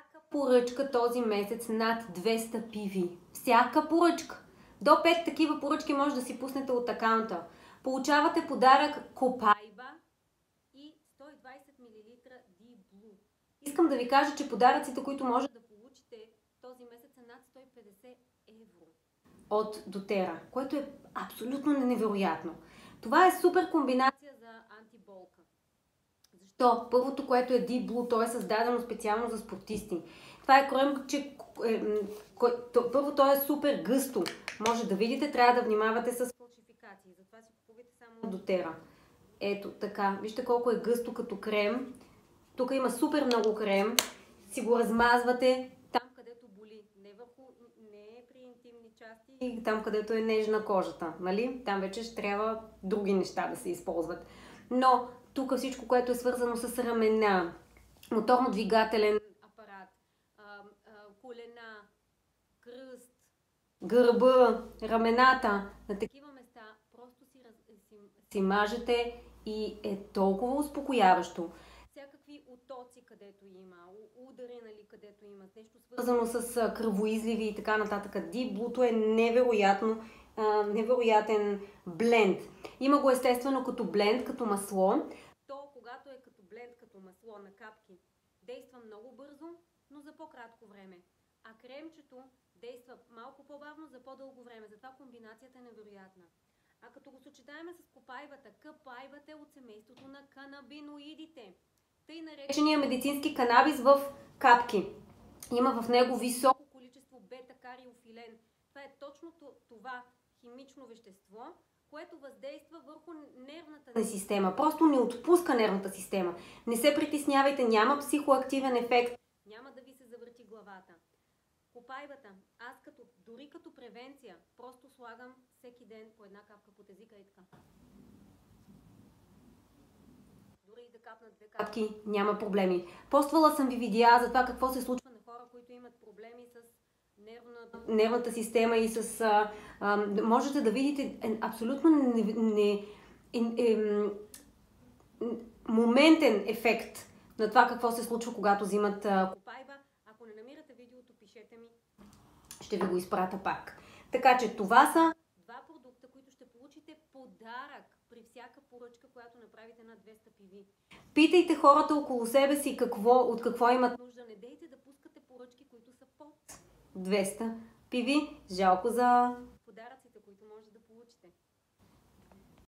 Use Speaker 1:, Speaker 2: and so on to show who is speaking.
Speaker 1: Всяка поръчка този месец над 200 PV. Всяка поръчка. До 5 такива поръчки може да си пуснете от акаунта. Получавате подарък Копайба и 120 мл D-Blue. Искам да ви кажа, че подаръците, които може да получите този месец са над 150 евро от doTERRA, което е абсолютно невероятно. Това е супер комбинация за антиболка. Защо? Първото, което е D-Blue, то е създадено специално за спортисти. Това е кремче, първо то е супер гъсто. Може да видите, трябва да внимавате с фалшификации. Затова си купувате само от doTERRA. Ето така, вижте колко е гъсто като крем. Тук има супер много крем. Си го размазвате там, където боли. Не при интимни части, там, където е нежна кожата. Нали? Там вече ще трябва други неща да се използват. Но тук всичко, което е свързано с рамена, моторно-двигателен апарат, колена, кръст, гърба, рамената, на такива места просто си мажете и е толкова успокояващо. Всякакви отоци, където има, удари, нали, където има, нещо свързано с кръвоизливи и така нататък. D-Blue е невероятен бленд. Има го естествено като бленд, като масло. То, когато е като бленд, като масло на капки, действа много бързо, но за по-кратко време. А кремчето действа малко по-бавно за по-дълго време. Затова комбинацията е невероятна. А като го съчетаем с копайбата, копайбата е от семейството на канабиноидите. Тъй наречения медицински канабис в капки. Има в него високо количество бета-кариофилен. Това е точно това химично вещество, което въздейства върху нервната система. Просто не отпуска нервната система. Не се притеснявайте, няма психоактивен ефект. Няма да ви се завърти главата. Копайбата, аз дори като превенция, просто слагам всеки ден по една капка под езика и така. Дори и да капна 2 капки, няма проблеми. Поствала съм ви видеа за това какво се случва на хора, които имат проблеми с нервната система и с... можете да видите абсолютно моментен ефект на това какво се случва, когато взимат копайба. Ако не намирате видеото, пишете ми. Ще ви го изпратя пак. Така че това са два продукта, които ще получите подарък при всяка поръчка, която направите на 200 PV. Питайте хората около себе си от какво имат нужда. Не дейте да пускате поръчки, които са под 200 PV. Жалко за